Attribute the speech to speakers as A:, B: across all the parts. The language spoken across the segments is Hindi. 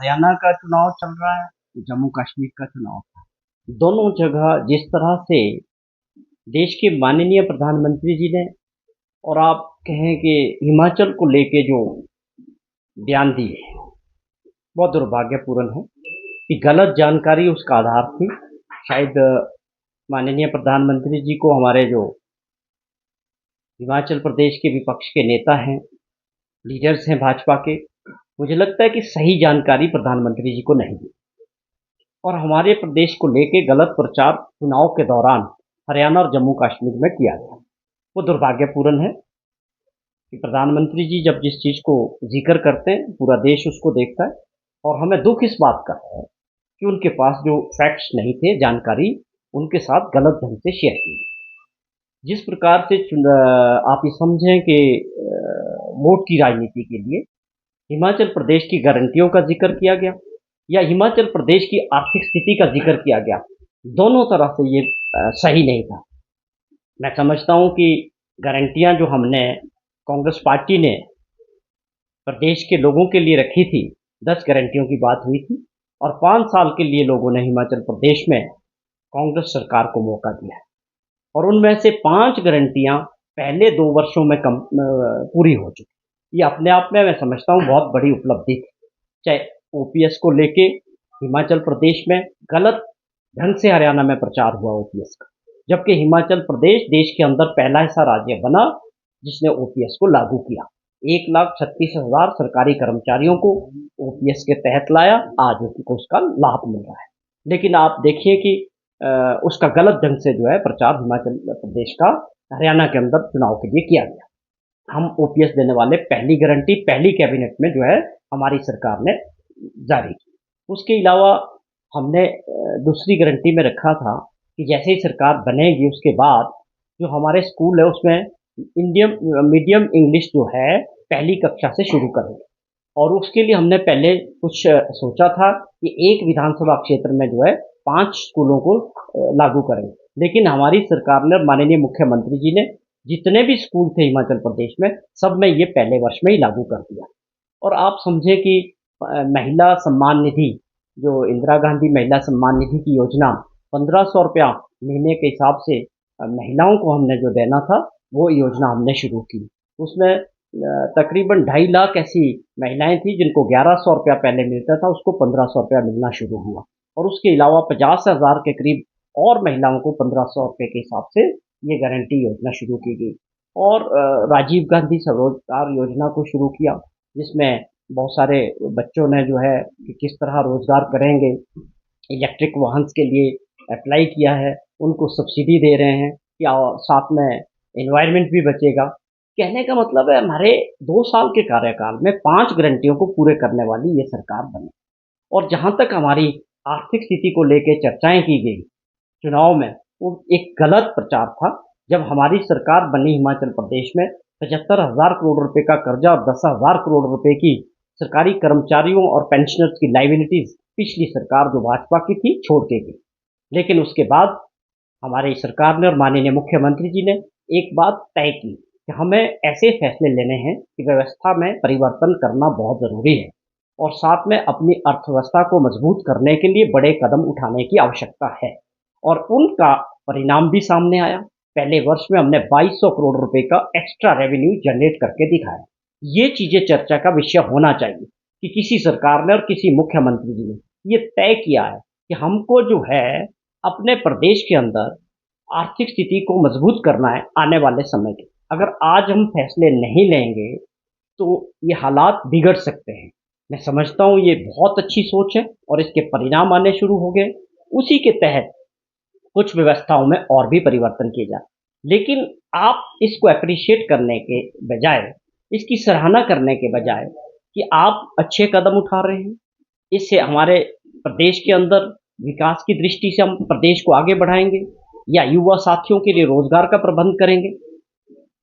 A: हरियाणा का चुनाव चल रहा है, जम्मू कश्मीर का चुनाव था। दोनों जगह जिस तरह से देश के माननीय प्रधानमंत्री जी ने और आप कहें कि हिमाचल को लेके जो बयान दिए, बहुत दुर्भाग्यपूर्ण है कि गलत जानकारी उसका आधार थी। शायद माननीय प्रधानमंत्री जी को हमारे जो हिमाचल प्रदेश के विपक्ष के नेता हैं, लीडर्स हैं भाजपा के, मुझे लगता है कि सही जानकारी प्रधानमंत्री जी को नहीं दी और हमारे प्रदेश को लेके गलत प्रचार चुनाव के दौरान हरियाणा और जम्मू कश्मीर में किया गया। वो दुर्भाग्यपूर्ण है कि प्रधानमंत्री जी जब जिस चीज़ को जिक्र करते हैं पूरा देश उसको देखता है और हमें दुख इस बात का है कि उनके पास जो फैक्ट्स नहीं थे, जानकारी उनके साथ गलत ढंग से शेयर की। जिस प्रकार से आप ये समझें कि वोट की राजनीति के लिए हिमाचल प्रदेश की गारंटियों का जिक्र किया गया या हिमाचल प्रदेश की आर्थिक स्थिति का जिक्र किया गया, दोनों तरह से ये सही नहीं था। मैं समझता हूँ कि गारंटियाँ जो हमने कांग्रेस पार्टी ने प्रदेश के लोगों के लिए रखी थी, 10 गारंटियों की बात हुई थी और 5 साल के लिए लोगों ने हिमाचल प्रदेश में कांग्रेस सरकार को मौका दिया है और उनमें से 5 गारंटियाँ पहले 2 वर्षों में पूरी हो चुकी। ये अपने आप में मैं समझता हूँ बहुत बड़ी उपलब्धि थी। चाहे ओपीएस को लेके हिमाचल प्रदेश में गलत ढंग से हरियाणा में प्रचार हुआ ओपीएस का, जबकि हिमाचल प्रदेश देश के अंदर पहला ऐसा राज्य बना जिसने ओपीएस को लागू किया। 1,36,000 सरकारी कर्मचारियों को ओपीएस के तहत लाया, आज उनको उसका लाभ मिल रहा है। लेकिन आप देखिए कि उसका गलत ढंग से जो है प्रचार हिमाचल प्रदेश का हरियाणा के अंदर चुनाव के लिए किया गया। हम ओपीएस देने वाले पहली गारंटी पहली कैबिनेट में जो है हमारी सरकार ने जारी की। उसके अलावा हमने दूसरी गारंटी में रखा था कि जैसे ही सरकार बनेगी उसके बाद जो हमारे स्कूल है उसमें इंडियन मीडियम इंग्लिश जो है पहली कक्षा से शुरू करेंगे और उसके लिए हमने पहले कुछ सोचा था कि एक विधानसभा क्षेत्र में जो है 5 स्कूलों को लागू करेंगे, लेकिन हमारी सरकार ने माननीय मुख्यमंत्री जी ने जितने भी स्कूल थे हिमाचल प्रदेश में सब में ये पहले वर्ष में ही लागू कर दिया। और आप समझे कि महिला सम्मान निधि जो इंदिरा गांधी महिला सम्मान निधि की योजना 1,500 रुपया महीने के हिसाब से महिलाओं को हमने जो देना था वो योजना हमने शुरू की। उसमें तकरीबन 2.5 लाख ऐसी महिलाएं थी जिनको 1,100 रुपया पहले मिलता था, उसको 1,500 रुपया मिलना शुरू हुआ और उसके अलावा 50,000 के करीब और महिलाओं को 1,500 रुपये के हिसाब से ये गारंटी योजना शुरू की गई और राजीव गांधी स्वरोजगार योजना को शुरू किया जिसमें बहुत सारे बच्चों ने जो है कि किस तरह रोजगार करेंगे, इलेक्ट्रिक वाहन के लिए अप्लाई किया है, उनको सब्सिडी दे रहे हैं या साथ में एनवायरनमेंट भी बचेगा। कहने का मतलब है हमारे 2 साल के कार्यकाल में 5 गारंटियों को पूरे करने वाली ये सरकार बनी। और जहाँ तक हमारी आर्थिक स्थिति को लेकर चर्चाएं की गई चुनाव में, वो एक गलत प्रचार था। जब हमारी सरकार बनी हिमाचल प्रदेश में 75,000 करोड़ रुपए का कर्जा और 10,000 करोड़ रुपए की सरकारी कर्मचारियों और पेंशनर्स की लाइबिलिटीज पिछली सरकार जो भाजपा की थी छोड़ के गई। लेकिन उसके बाद हमारी सरकार ने और माननीय मुख्यमंत्री जी ने एक बात तय की कि हमें ऐसे फैसले लेने हैं कि व्यवस्था में परिवर्तन करना बहुत ज़रूरी है और साथ में अपनी अर्थव्यवस्था को मजबूत करने के लिए बड़े कदम उठाने की आवश्यकता है और उनका परिणाम भी सामने आया। पहले वर्ष में हमने 2,200 करोड़ रुपए का एक्स्ट्रा रेवेन्यू जनरेट करके दिखाया। ये चीज़ें चर्चा का विषय होना चाहिए कि किसी सरकार ने और किसी मुख्यमंत्री जी ने ये तय किया है कि हमको जो है अपने प्रदेश के अंदर आर्थिक स्थिति को मजबूत करना है आने वाले समय के। अगर आज हम फैसले नहीं लेंगे तो ये हालात बिगड़ सकते हैं। मैं समझता हूँ ये बहुत अच्छी सोच है और इसके परिणाम आने शुरू हो गए। उसी के तहत कुछ व्यवस्थाओं में और भी परिवर्तन किए जाए, लेकिन आप इसको अप्रिशिएट करने के बजाय, इसकी सराहना करने के बजाय कि आप अच्छे कदम उठा रहे हैं, इससे हमारे प्रदेश के अंदर विकास की दृष्टि से हम प्रदेश को आगे बढ़ाएंगे या युवा साथियों के लिए रोजगार का प्रबंध करेंगे,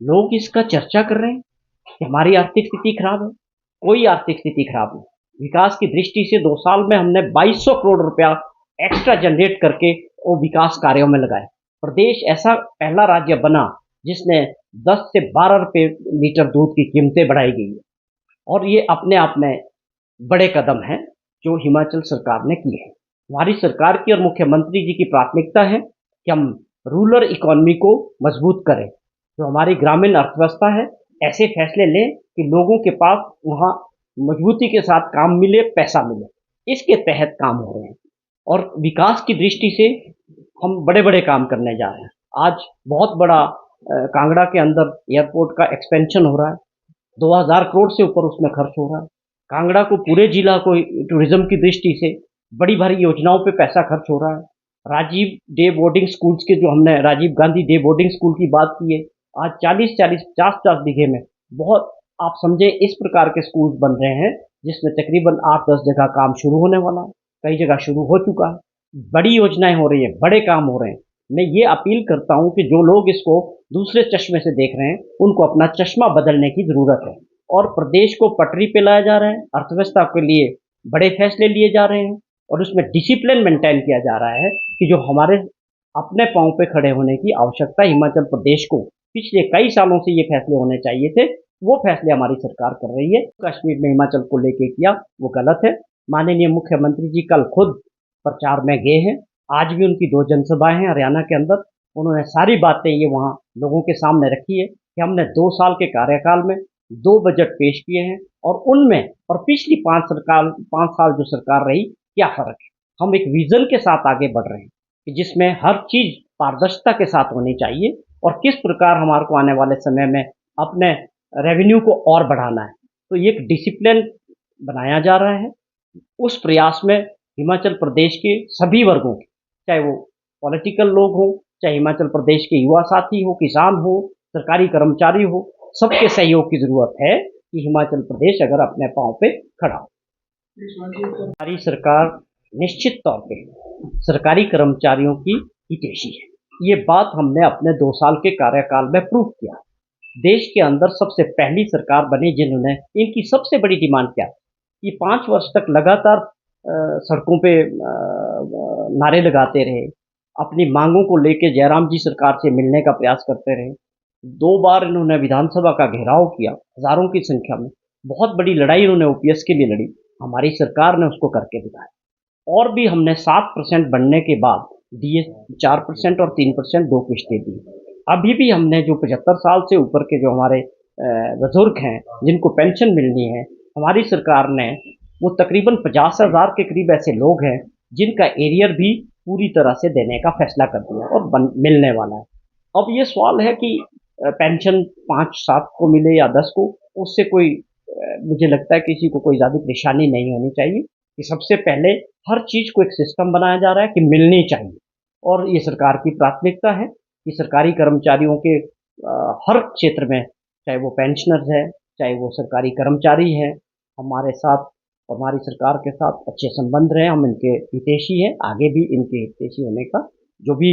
A: लोग इसका चर्चा कर रहे हैं कि हमारी आर्थिक स्थिति खराब है। कोई आर्थिक स्थिति खराब नहीं। विकास की दृष्टि से 2 साल में हमने 2,200 करोड़ रुपया एक्स्ट्रा जनरेट करके वो विकास कार्यों में लगाए। प्रदेश ऐसा पहला राज्य बना जिसने 10 से 12 रुपये लीटर दूध की कीमतें बढ़ाई गई है और ये अपने आप में बड़े कदम हैं जो हिमाचल सरकार ने की है। हमारी सरकार की और मुख्यमंत्री जी की प्राथमिकता है कि हम रूरल इकोनॉमी को मजबूत करें। जो हमारी ग्रामीण अर्थव्यवस्था है, ऐसे फैसले लें कि लोगों के पास वहाँ मजबूती के साथ काम मिले, पैसा मिले। इसके तहत काम हो रहे हैं और विकास की दृष्टि से हम बड़े-बड़े काम करने जा रहे हैं। आज बहुत बड़ा कांगड़ा के अंदर एयरपोर्ट का एक्सपेंशन हो रहा है। 2000 करोड़ से ऊपर उसमें खर्च हो रहा है। कांगड़ा को, पूरे जिला को टूरिज्म की दृष्टि से बड़ी भारी योजनाओं पे पैसा खर्च हो रहा है। राजीव डे बोर्डिंग स्कूल्स के, जो हमने Rajiv Gandhi day boarding school की बात की है, आज 40-40, 50-50 बीघे में बहुत, आप समझे, इस प्रकार के स्कूल बन रहे हैं जिसमें तकरीबन 8-10 जगह काम शुरू होने वाला है, कई जगह शुरू हो चुका है। बड़ी योजनाएं हो रही है, बड़े काम हो रहे हैं। मैं ये अपील करता हूं कि जो लोग इसको दूसरे चश्मे से देख रहे हैं, उनको अपना चश्मा बदलने की जरूरत है और प्रदेश को पटरी पे लाया जा रहा है। अर्थव्यवस्था के लिए बड़े फैसले लिए जा रहे हैं और उसमें डिसिप्लिन मेंटेन किया जा रहा है कि जो हमारे अपने पांव पे खड़े होने की आवश्यकता हिमाचल प्रदेश को पिछले कई सालों से ये फैसले होने चाहिए थे, वो फैसले हमारी सरकार कर रही है। कश्मीर में हिमाचल को लेके किया वो गलत है। माननीय मुख्यमंत्री जी कल खुद प्रचार में गए हैं। आज भी उनकी 2 जनसभाएं हैं हरियाणा के अंदर। उन्होंने सारी बातें ये वहाँ लोगों के सामने रखी है कि हमने 2 साल के कार्यकाल में 2 बजट पेश किए हैं और उनमें और पिछली 5 साल जो सरकार रही, क्या फर्क है। हम एक विजन के साथ आगे बढ़ रहे हैं कि जिसमें हर चीज पारदर्शिता के साथ होनी चाहिए और किस प्रकार हमारे को आने वाले समय में अपने रेवेन्यू को और बढ़ाना है। तो ये एक डिसिप्लिन बनाया जा रहा है। उस प्रयास में हिमाचल प्रदेश के सभी वर्गों के, चाहे वो पॉलिटिकल लोग हों, चाहे हिमाचल प्रदेश के युवा साथी हो, किसान हो, सरकारी कर्मचारी हो, सबके सहयोग की जरूरत है कि हिमाचल प्रदेश अगर अपने पांव पे खड़ा हो। हमारी सरकार निश्चित तौर पे सरकारी कर्मचारियों की हितैषी है। ये बात हमने अपने 2 साल के कार्यकाल में प्रूव किया। देश के अंदर सबसे पहली सरकार बनी जिन्होंने, इनकी सबसे बड़ी डिमांड क्या है कि 5 वर्ष तक लगातार सड़कों पे नारे लगाते रहे, अपनी मांगों को लेके जयराम जी सरकार से मिलने का प्रयास करते रहे। 2 बार इन्होंने विधानसभा का घेराव किया, हजारों की संख्या में। बहुत बड़ी लड़ाई इन्होंने ओपीएस के लिए लड़ी, हमारी सरकार ने उसको करके दिखाया। और भी हमने 7% बढ़ने के बाद दिए 4% और 3% 2 किश्तें दी। अभी भी हमने जो 75 साल से ऊपर के जो हमारे बुजुर्ग हैं जिनको पेंशन मिलनी है, हमारी सरकार ने वो तकरीबन 50,000 के करीब ऐसे लोग हैं जिनका एरियर भी पूरी तरह से देने का फैसला कर दिया और मिलने वाला है। अब ये सवाल है कि पेंशन 5-7 को मिले या 10 को, उससे कोई मुझे लगता है किसी को कोई ज़्यादा परेशानी नहीं होनी चाहिए कि सबसे पहले हर चीज़ को एक सिस्टम बनाया जा रहा है कि मिलनी चाहिए और ये सरकार की प्राथमिकता है कि सरकारी कर्मचारियों के हर क्षेत्र में, चाहे वो पेंशनर्स है, चाहे वो सरकारी कर्मचारी हैं, हमारे साथ और हमारी सरकार के साथ अच्छे संबंध रहे। हम इनके हितैषी हैं, आगे भी इनके हितैषी होने का जो भी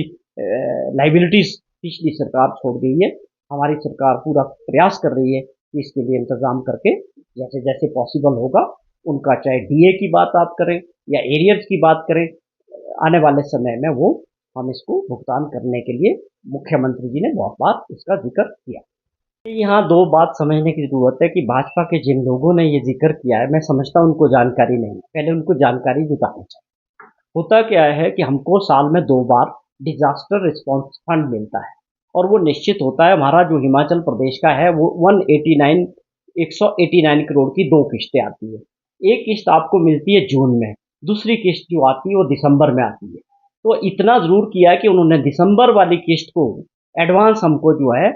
A: लाइबिलिटीज़ पिछली सरकार छोड़ गई है, हमारी सरकार पूरा प्रयास कर रही है कि इसके लिए इंतज़ाम करके जैसे जैसे पॉसिबल होगा उनका, चाहे डीए की बात आप करें या एरियर्स की बात करें, आने वाले समय में वो हम इसको भुगतान करने के लिए मुख्यमंत्री जी ने बहुत बार इसका जिक्र किया। यहाँ 2 बात समझने की ज़रूरत है कि भाजपा के जिन लोगों ने ये जिक्र किया है, मैं समझता हूँ उनको जानकारी नहीं है। पहले उनको जानकारी जुटानी चाहिए। होता क्या है कि हमको साल में 2 बार डिजास्टर रिस्पॉन्स फंड मिलता है और वो निश्चित होता है। हमारा जो हिमाचल प्रदेश का है वो 189 करोड़ की 2 किश्तें आती है। एक किश्त आपको मिलती है जून में, दूसरी किश्त जो आती है वो दिसंबर में आती है। तो इतना ज़रूर किया है कि उन्होंने दिसंबर वाली किश्त को एडवांस हमको जो है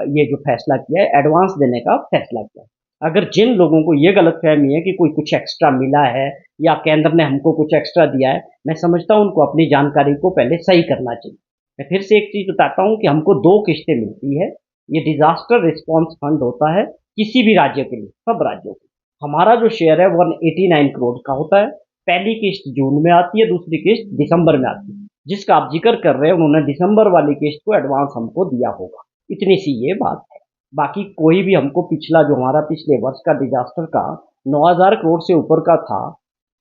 A: ये जो फैसला किया है, एडवांस देने का फैसला किया है। अगर जिन लोगों को ये गलतफहमी है कि कोई कुछ एक्स्ट्रा मिला है या केंद्र ने हमको कुछ एक्स्ट्रा दिया है, मैं समझता हूँ उनको अपनी जानकारी को पहले सही करना चाहिए। मैं फिर से एक चीज़ बताता हूँ कि हमको 2 किश्तें मिलती है। ये डिजास्टर रिस्पॉन्स फंड होता है किसी भी राज्य के लिए, सब राज्यों के। हमारा जो शेयर है 189 करोड़ का होता है। पहली किश्त जून में आती है, दूसरी किश्त दिसंबर में आती है। जिसका आप जिक्र कर रहे हैं उन्होंने दिसंबर वाली किश्त को एडवांस हमको दिया होगा, इतनी सी ये बात है। बाकी कोई भी हमको पिछला जो हमारा पिछले वर्ष का डिजास्टर का 9,000 करोड़ से ऊपर का था,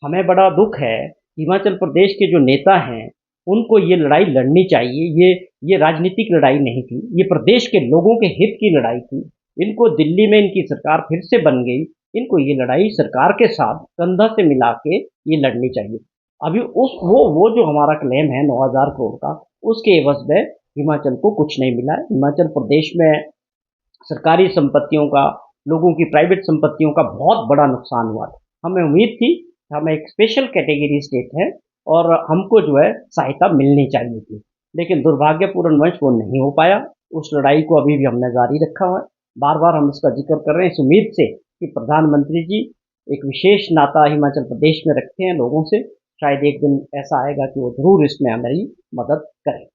A: हमें बड़ा दुख है। हिमाचल प्रदेश के जो नेता हैं उनको ये लड़ाई लड़नी चाहिए। ये राजनीतिक लड़ाई नहीं थी, ये प्रदेश के लोगों के हित की लड़ाई थी। इनको दिल्ली में इनकी सरकार फिर से बन गई इनको ये लड़ाई सरकार के साथ कंधा से मिला के ये लड़नी चाहिए। अभी उस वो जो हमारा क्लेम है 9,000 करोड़ का, उसके एवज में हिमाचल को कुछ नहीं मिला है। हिमाचल प्रदेश में सरकारी संपत्तियों का, लोगों की प्राइवेट संपत्तियों का बहुत बड़ा नुकसान हुआ था। हमें उम्मीद थी, हम एक स्पेशल कैटेगरी स्टेट है और हमको जो है सहायता मिलनी चाहिए थी, लेकिन दुर्भाग्यपूर्णवश वो नहीं हो पाया। उस लड़ाई को अभी भी हमने जारी रखा हुआ है। बार बार हम इसका जिक्र कर रहे हैं इस उम्मीद से कि प्रधानमंत्री जी एक विशेष नाता हिमाचल प्रदेश में रखते हैं लोगों से। शायद एक दिन ऐसा आएगा कि वो जरूर इसमें हमारी मदद करें।